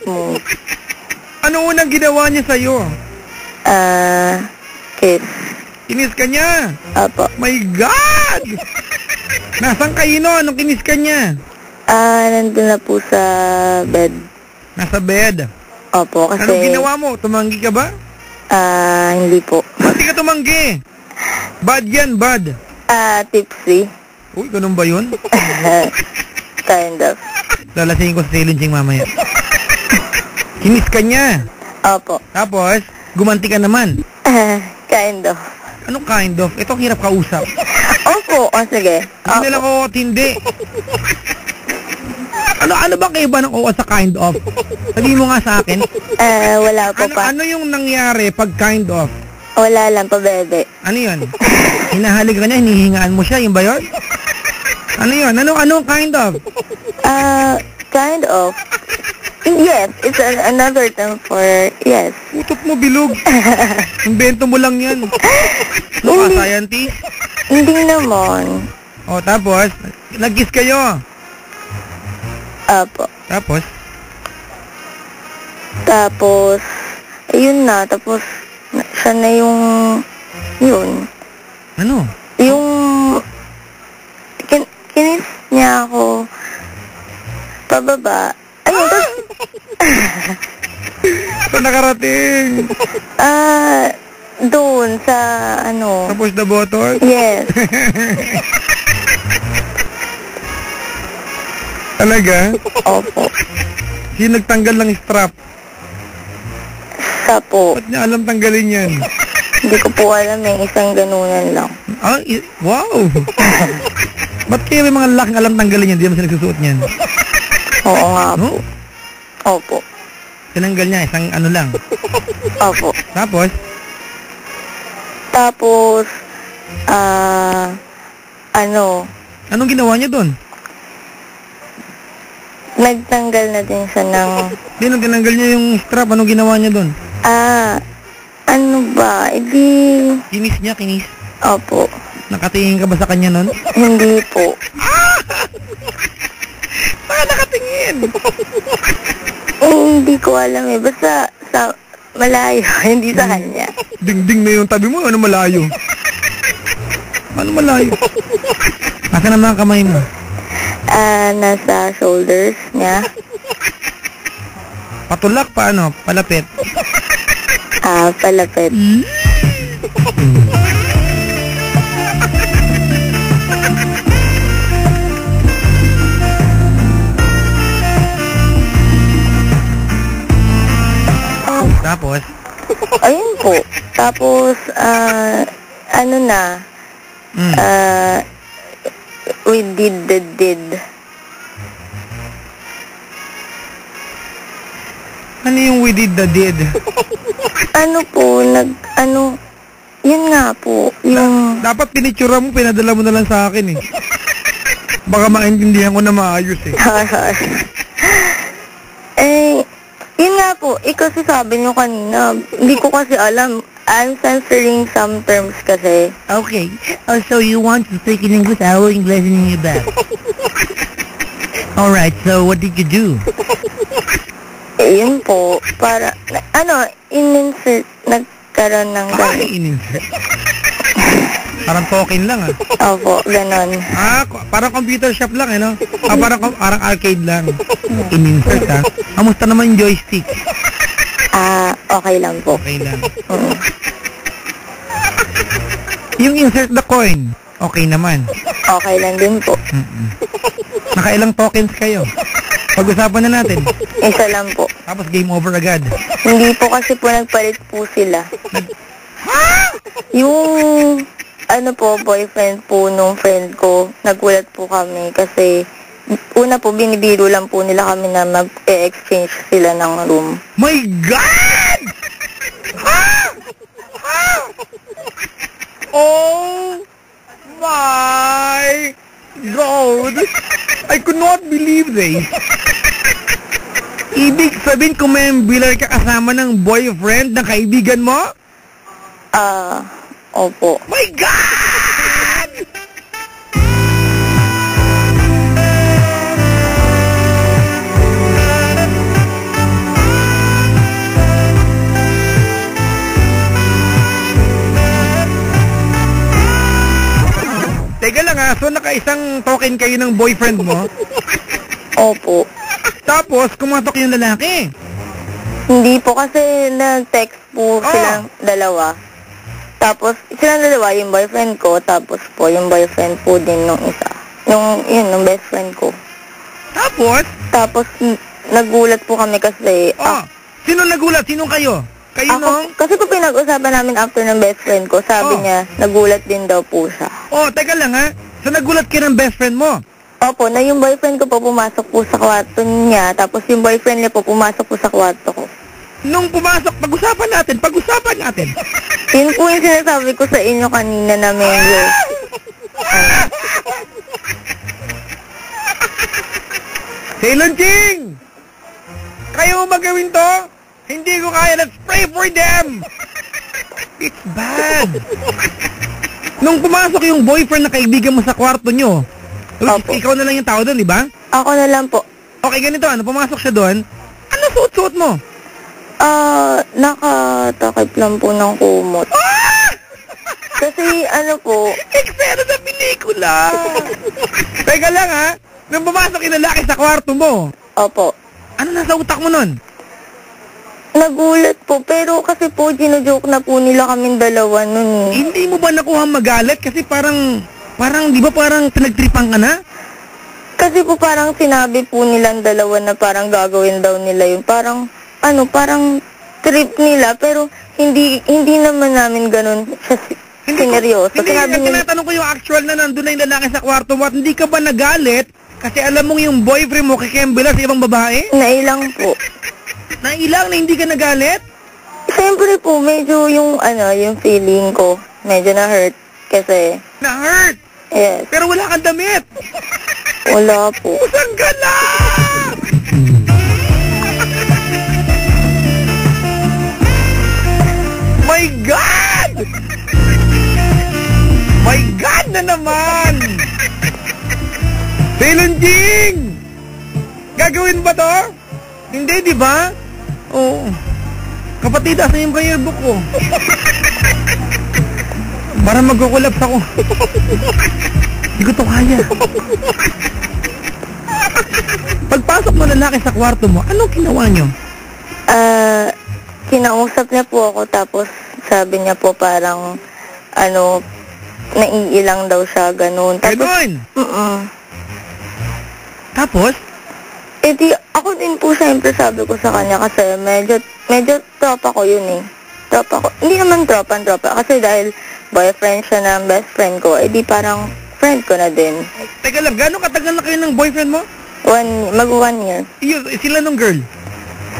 Smooth. Ano unang ginawa niya sa'yo? Kiss. Kinis ka niya? Opo. My God! Nasaan kayo no? Anong kinis ka niya? Nandun na po sa bed. Nasa bed? Opo, kasi... Anong ginawa mo? Tumanggi ka ba? Hindi po. Ba't di ka tumanggi? Bad yan, bad. Tipsy. Uy, ganun ba yun? Kind of. Lalasingin ko sa silinching mamaya. Kinis ka niya? Opo. Tapos, gumanti ka naman? Kind of. Anong kind of? Ito, hirap kausap. Opo, sige. Hindi na lang oo at hindi. Ano ba kaiba ng oo sa kind of? Sabihin mo nga sa akin. Wala po pa. Ano yung nangyari pag kind of? Wala lang pa, bebe. Ano yun? Hinahalik ka niya, hinihingaan mo siya, yun ba yun? Ano yun? Ano kind of? Kind of. Yes, it's another term for yes. Utok mo, bilog. Invento mo lang yan. Ano ka, scientist? Hindi naman. O, tapos, nag-kiss kayo. Apo. Tapos, ayun na. Tapos, siya na yung, yun. Ano? Yung, kinis niya ako, pababa. Ayun, tapos, Saan nakarating? doon sa, ano. Tapos the button? Yes. Talaga? Opo. Sino nagtanggal ng strap? Sa po. Ba't niya alam tanggalin yan? Hindi ko po alam isang ganunan lang. Wow! Ba't kayo may mga laking alam tanggalin yan? Hindi naman sila nagsusuot niyan. Oo nga po. No? Opo. Tinanggal niya, isang ano lang. Opo. Tapos? Anong ginawa niya doon? Nagtanggal na din siya ng... Hindi, nung tinanggal niya yung strap, anong ginawa niya doon? Ano ba? Kinis niya, kinis. Opo. Nakatingin ka ba sa kanya nun? Hindi po. Baka nakatingin. Hindi ko alam Basta sa malayo, hindi sa kanya. Ding-ding na yung tabi mo, ano malayo? Ano malayo? Asa na mga kamay mo? Nasa shoulders niya. Patulak pa ano? Palapit? Palapit. Tapos? Ayun po. Tapos, ano na, we did. Ano yung we did the did? Ano po, yun nga po, yung... Dapat pinitsura mo, pinadala mo na lang sa akin eh. Baka maintindihan ko na maayos eh. Yun nga po, kasi sabi nyo kanina, hindi ko kasi alam. I'm censoring some terms kasi. Okay. Oh, so you want to speak in English? I will English in you back. Alright, so what did you do? Yun po, para, in-insert, nagkaroon ng gano'n. In-insert? Parang token lang ah. Opo, gano'n. Parang computer shop lang eh, no? Parang arcade lang. In-insert ah. Kamusta naman yung joystick? Okay lang po. Okay lang. Yung insert the coin, okay naman. Okay lang din po. Nakailang tokens kayo? Pag-usapan na natin. Isa lang po. Tapos game over agad. Hindi po kasi po nagpalit po sila. Yung boyfriend po nung friend ko, nagulat po kami kasi una po binibiro lang po nila kami na mag-exchange sila ng room. My God! Oh my God! I could not believe this. Ibig sabihin kung may bilar ka kasama ng boyfriend ng kaibigan mo? Opo. My God! So, nakaisang token kayo ng boyfriend mo. Opo. Tapos, kumatok yung lalaki. Hindi po kasi nag-text po silang dalawa. Tapos, silang dalawa, yung boyfriend ko, tapos po, yung boyfriend po din nung isa. Nung best friend ko. Tapos? Tapos, nagulat po kami kasi... Sino nagulat? Sino kayo? Kayo nung? Kasi po pinag-usapan namin after ng best friend ko, sabi niya, nagulat din daw po siya. Teka lang ha. So, nagulat ka ng best friend mo? Opo, na yung boyfriend ko po pumasok po sa kwarto niya, tapos yung boyfriend niya po pumasok po sa kwarto ko. Nung pumasok, pag-usapan natin. Yun po yung sinasabi ko sa inyo kanina na medyo... Silunching! Kaya mo magawin to? Hindi ko kaya. Let's pray for them! It's bad. Nung pumasok yung boyfriend na kaibigan mo sa kwarto nyo, ikaw na lang yung tao doon, di ba? Ako na lang po. Okay, ganito. Pumasok siya doon, ano suot-suot mo? Nakatakip lang po ng kumot. Kasi po... Eksena sa pelikula. Teka lang ha, nung pumasok yung lalaki sa kwarto mo. Opo. Ano nasa utak mo nun? Nagulat po, pero kasi po ginojoke na po nila kaming dalawa nun. Hindi mo ba nakuha magalit? Kasi parang, di ba parang pinagtripan ka na? Kasi po parang sinabi po nilang dalawa na parang gagawin daw nila yun. Parang trip nila, pero hindi naman namin ganun siya sineryoso. Tinatanong ko yung actual na nandun na yung lalaki sa kwarto mo at hindi ka ba nagalit? Kasi alam mong yung boyfriend mo kikembela sa ibang babae? Nailang po. Nailang na hindi ka nagalit? Siyempre po, medyo yung feeling ko, medyo na-hurt. Kasi... Na-hurt? Yes. Pero wala kang damit? Wala po. Saan ka na? My God! My God na naman! Silunjing! Gagawin ba to? Hindi, di ba? Oo. Kapatid, asan yung prayer book ko? Para magkukulaps ako. Hindi ko to kaya. Pagpasok mo lalaki sa kwarto mo, anong ginawa nyo? Kinausap niya po ako, tapos sabi niya po parang, naiilang daw siya, ganun. Ganun? Tapos? Ako din po siyempre sabi ko sa kanya kasi medyo tropa ko yun eh. Tropa ko. Hindi naman tropa. Kasi dahil boyfriend siya ng best friend ko, parang friend ko na din. Teka lang, gano'ng katagal na kayo ng boyfriend mo? Mag 1 year. Sila nung girl?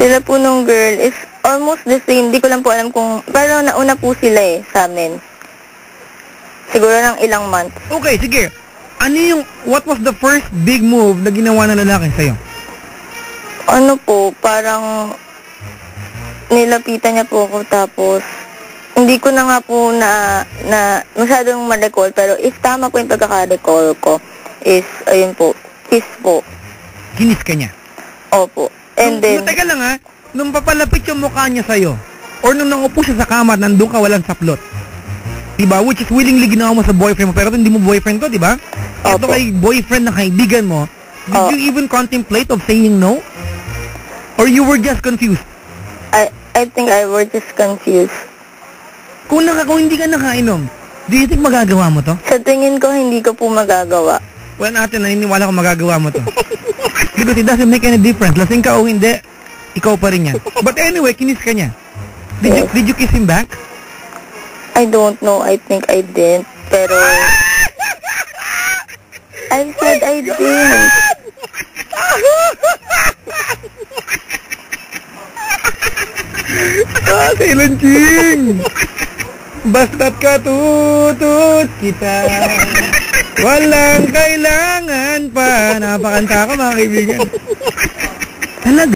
Sila po nung girl is almost the same. Hindi ko lang po alam kung... Pero nauna po sila sa amin. Siguro ng ilang months. Okay, sige. What was the first big move na ginawa ng lalaki sa'yo? Parang nilapitan niya po ako, tapos hindi ko na nga po na masyadong ma-recall, pero if tama po yung pagkaka-recall ko is, ayun po, kiss po. Kinis ka niya? Opo. And then... Teka lang ha, nung papalapit yung mukha niya sa'yo, or nung nangupo siya sa kama, nandun ka walang saplot. Diba? Which is willingly ginawa mo sa boyfriend mo, pero hindi mo boyfriend to, diba? Ito kay boyfriend na kaibigan mo, did you even contemplate of saying no? Or you were just confused? I think I was just confused. Kung hindi ka nakainom, do you think magagawa mo to? Sa tingin ko, hindi ko po magagawa. Well, natin, naniniwala ko magagawa mo to. Because it doesn't make any difference. Lasing ka o hindi, ikaw pa rin yan. But anyway, kinis ka niya. Did you kiss him back? I don't know. I think I didn't. Pero... I said I didn't. Silunching! Basta't katutut kita, walang kailangan pa. Napakanta ko, mga kaibigan. Talaga?